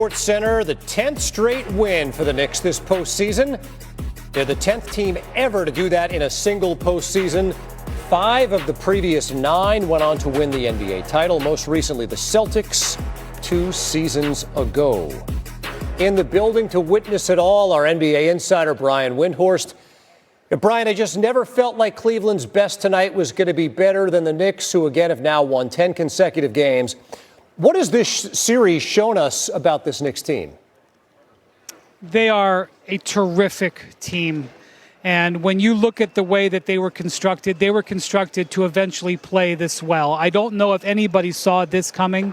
Sports Center, the 10th straight win for the Knicks this postseason. They're the 10th team ever to do that in a single postseason. 5 of the previous 9 went on to win the NBA title, most recently the Celtics 2 seasons ago. In the building to witness it all, our NBA insider Brian Windhorst. Brian, I just never felt like Cleveland's best tonight was going to be better than the Knicks, who again have now won 10 consecutive games. What has this series shown us about this Knicks team? They are a terrific team. And when you look at the way that they were constructed to eventually play this well. I don't know if anybody saw this coming,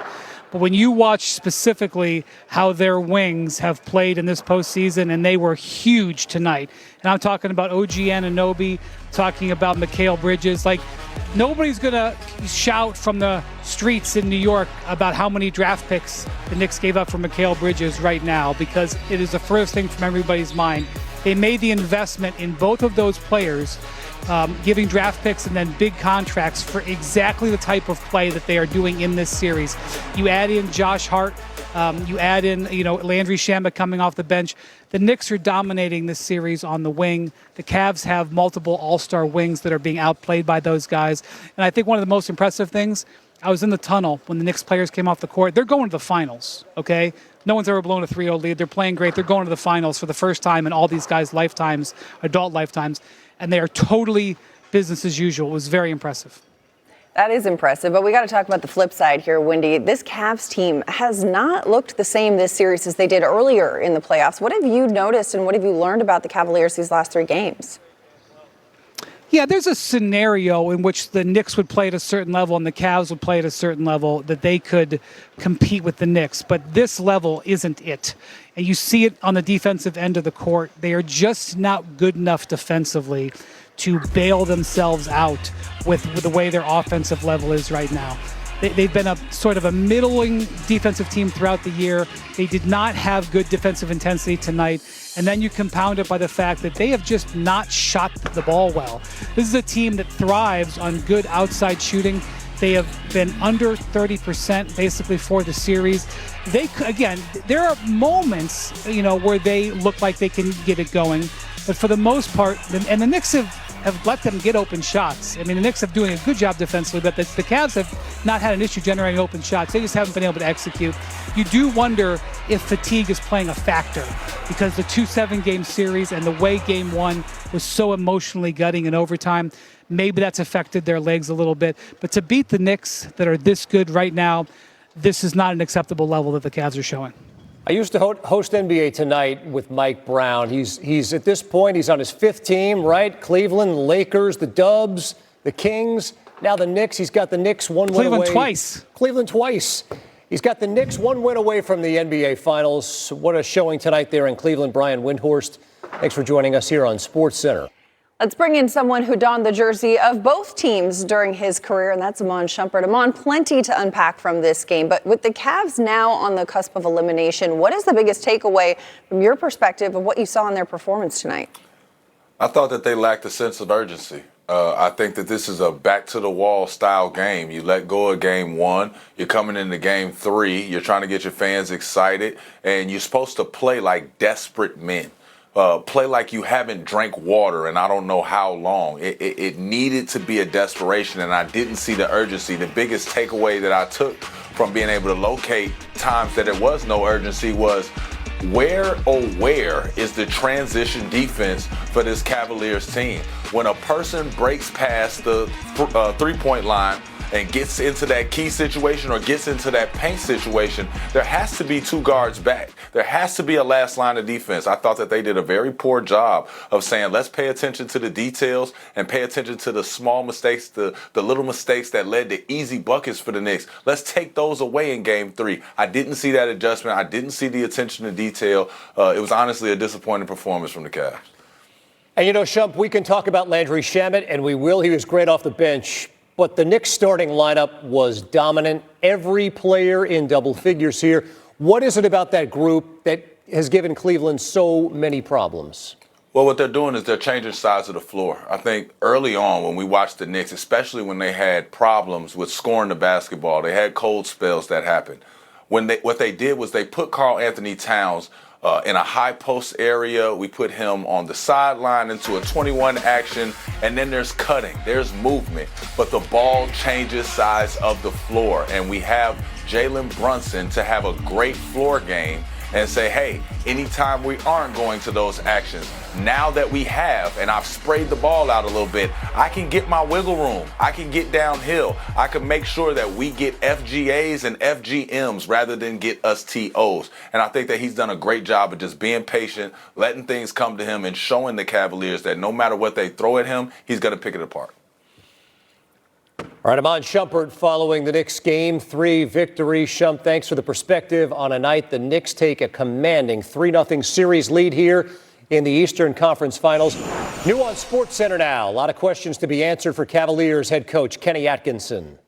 but when you watch specifically how their wings have played in this postseason, and they were huge tonight. And I'm talking about OG Anunoby, talking about Mikal Bridges. Like, nobody's going to shout from the streets in New York about how many draft picks the Knicks gave up for Mikal Bridges right now, because it is the first thing from everybody's mind. They made the investment in both of those players, giving draft picks and then big contracts for exactly the type of play that they are doing in this series. You add in Josh Hart, you add in, Landry Shamet coming off the bench. The Knicks are dominating this series on the wing. The Cavs have multiple all-star wings that are being outplayed by those guys. And I think one of the most impressive things, I was in the tunnel when the Knicks players came off the court. They're going to the finals, okay? No one's ever blown a 3-0 lead. They're playing great. They're going to the finals for the first time in all these guys' lifetimes, adult lifetimes. And they are totally business as usual. It was very impressive. That is impressive, but we got to talk about the flip side here, Wendy. This Cavs team has not looked the same this series as they did earlier in the playoffs. What have you noticed and what have you learned about the Cavaliers these last 3 games? Yeah, there's a scenario in which the Knicks would play at a certain level and the Cavs would play at a certain level that they could compete with the Knicks, but this level isn't it. And you see it on the defensive end of the court. They are just not good enough defensively to bail themselves out with the way their offensive level is right now. They've been a sort of a middling defensive team throughout the year. They did not have good defensive intensity tonight. And then you compound it by the fact that they have just not shot the ball well. This is a team that thrives on good outside shooting. They have been under 30% basically for the series. There are moments, where they look like they can get it going. But for the most part, and the Knicks have let them get open shots. I mean, the Knicks are doing a good job defensively, but the Cavs have not had an issue generating open shots. They just haven't been able to execute. You do wonder if fatigue is playing a factor, because the 2-7 game series and the way game 1 was so emotionally gutting in overtime, maybe that's affected their legs a little bit. But to beat the Knicks that are this good right now, this is not an acceptable level that the Cavs are showing. I used to host NBA Tonight with Mike Brown. He's at this point, he's on his 5th team, right? Cleveland, the Lakers, the Dubs, the Kings. Now the Knicks. He's got the Knicks one win away. Cleveland twice. He's got the Knicks 1 win away from the NBA Finals. What a showing tonight there in Cleveland. Brian Windhorst, thanks for joining us here on Sports Center. Let's bring in someone who donned the jersey of both teams during his career, and that's Shumpert. Plenty to unpack from this game, but with the Cavs now on the cusp of elimination, what is the biggest takeaway from your perspective of what you saw in their performance tonight? I thought that they lacked a sense of urgency. I think that this is a back-to-the-wall style game. You let go of game 1. You're coming into game 3. You're trying to get your fans excited, and you're supposed to play like desperate men. Play like you haven't drank water and I don't know how long. It needed to be a desperation, and I didn't see the urgency. The biggest takeaway that I took from being able to locate times that there was no urgency was where is the transition defense for this Cavaliers team? When a person breaks past the three-point line and gets into that key situation or gets into that paint situation, there has to be 2 guards back. There has to be a last line of defense. I thought that they did a very poor job of saying, let's pay attention to the details and pay attention to the small mistakes, the little mistakes that led to easy buckets for the Knicks. Let's take those away in game 3. I didn't see that adjustment. I didn't see the attention to detail. It was honestly a disappointing performance from the Cavs. And Shump, we can talk about Landry Shamet, and we will. He was great off the bench. But the Knicks starting lineup was dominant. Every player in double figures here. What is it about that group that has given Cleveland so many problems? Well, what they're doing is they're changing sides of the floor. I think early on when we watched the Knicks, especially when they had problems with scoring the basketball, they had cold spells that happened. What they did was they put Karl Anthony Towns in a high post area. We put him on the sideline into a 21 action, and then there's cutting, there's movement, but the ball changes sides of the floor, and we have Jalen Brunson to have a great floor game and say, hey, anytime we aren't going to those actions, now that we have, and I've sprayed the ball out a little bit, I can get my wiggle room. I can get downhill. I can make sure that we get FGAs and FGMs rather than get us TOs. And I think that he's done a great job of just being patient, letting things come to him, and showing the Cavaliers that no matter what they throw at him, he's going to pick it apart. All right, Amon Shumpert following the Knicks Game 3 victory. Shump, thanks for the perspective on a night the Knicks take a commanding 3-0 series lead here in the Eastern Conference Finals. New on SportsCenter now. A lot of questions to be answered for Cavaliers head coach Kenny Atkinson.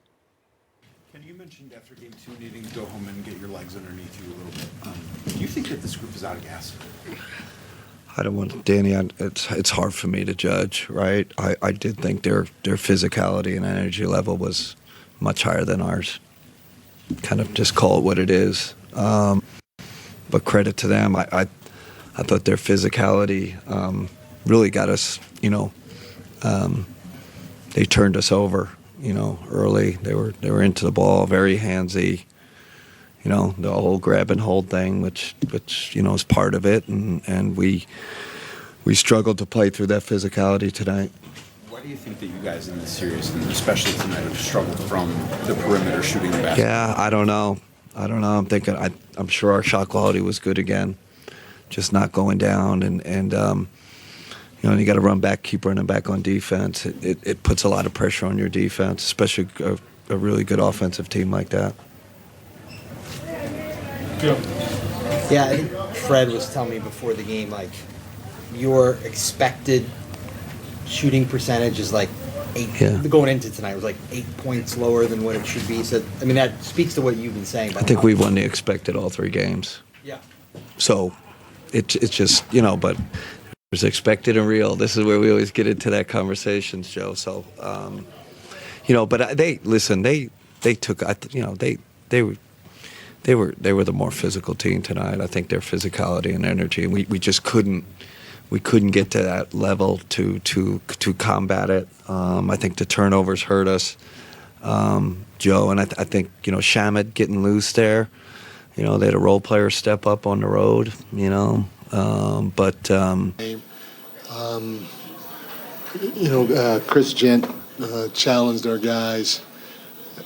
Kenny, you mentioned after Game 2 needing to go home and get your legs underneath you a little bit. Do you think that this group is out of gas? I don't want Danny. It's hard for me to judge, right? I did think their physicality and energy level was much higher than ours. Kind of just call it what it is. But credit to them. I thought their physicality really got us. They turned us over. Early. They were into the ball, very handsy. The whole grab and hold thing, which is part of it, and we struggled to play through that physicality tonight. Why do you think that you guys in this series, and especially tonight, have struggled from the perimeter shooting the basketball? Yeah, I don't know. I'm thinking. I'm sure our shot quality was good again, just not going down, and you got to run back, keep running back on defense. It puts a lot of pressure on your defense, especially a really good offensive team like that. Yeah, I think Fred was telling me before the game, like, your expected shooting percentage is like 8. Yeah. Going into tonight was like 8 points lower than what it should be. So, I mean, that speaks to what you've been saying. I think we won the expected all 3 games. Yeah. So it's just, but there's expected and real. This is where we always get into that conversation, Joe. So, but they took, they were the more physical team tonight. I think their physicality and energy, and we just couldn't get to that level to combat it. I think the turnovers hurt us, Joe, and I think Shamet getting loose there. They had a role player step up on the road. Chris Gent challenged our guys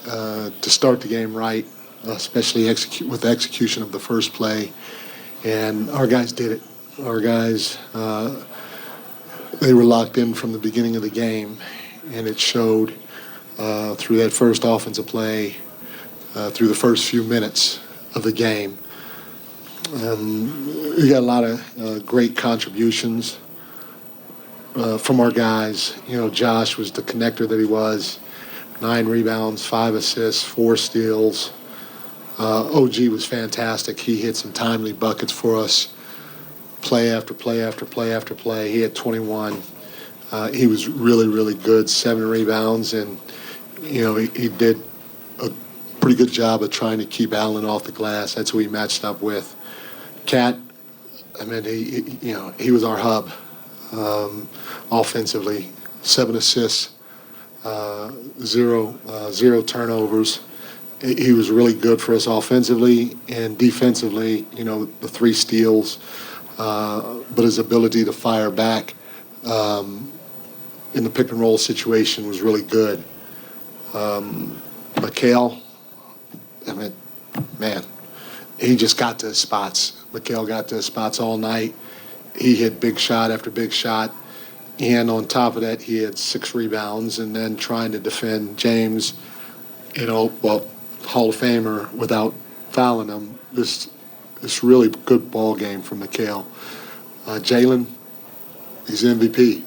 to start the game right, especially with the execution of the first play, and our guys did it. Our guys, they were locked in from the beginning of the game, and it showed through that first offensive play, through the first few minutes of the game. We got a lot of great contributions from our guys. Josh was the connector that he was. 9 rebounds, 5 assists, 4 steals. OG was fantastic. He hit some timely buckets for us. Play after play after play after play. He had 21. He was really, really good. 7 rebounds, and he did a pretty good job of trying to keep Allen off the glass. That's who he matched up with. Cat, I mean, he was our hub offensively. 7 assists, 0 turnovers. He was really good for us offensively and defensively. The 3 steals. But his ability to fire back in the pick and roll situation was really good. Mikal, I mean, man, he just got to his spots. Mikal got to his spots all night. He hit big shot after big shot. And on top of that, he had 6 rebounds, and then trying to defend James, Hall of Famer, without fouling him. This really good ball game from Mikal. Jalen, he's MVP.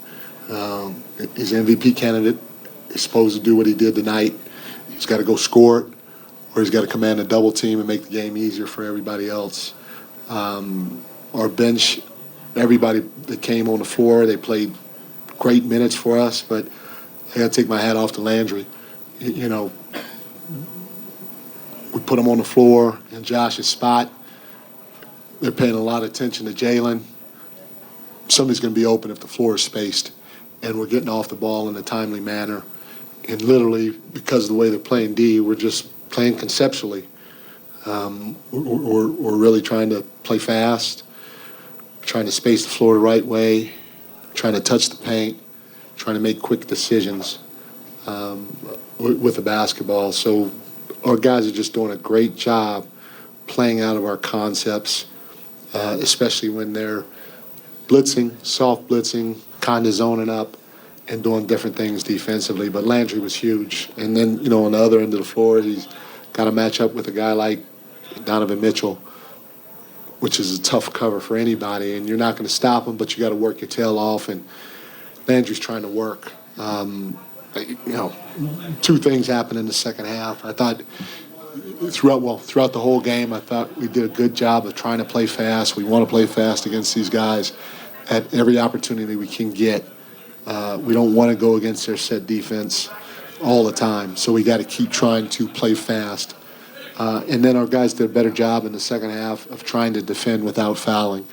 He's an MVP candidate. He's supposed to do what he did tonight. He's got to go score it, or he's got to command a double team and make the game easier for everybody else. Our bench, everybody that came on the floor, they played great minutes for us, but I got to take my hat off to Landry. We put them on the floor in Josh's spot. They're paying a lot of attention to Jalen. Somebody's going to be open if the floor is spaced, and we're getting off the ball in a timely manner. And literally, because of the way they're playing D, we're just playing conceptually. We're really trying to play fast, trying to space the floor the right way, trying to touch the paint, trying to make quick decisions with the basketball. So our guys are just doing a great job playing out of our concepts, especially when they're blitzing, soft blitzing, kind of zoning up and doing different things defensively. But Landry was huge. And then, on the other end of the floor, he's got to match up with a guy like Donovan Mitchell, which is a tough cover for anybody. And you're not going to stop him, but you got to work your tail off. And Landry's trying to work. Two things happened in the second half. I thought throughout the whole game, I thought we did a good job of trying to play fast. We want to play fast against these guys at every opportunity we can get. We don't want to go against their set defense all the time, so we got to keep trying to play fast. And then our guys did a better job in the second half of trying to defend without fouling.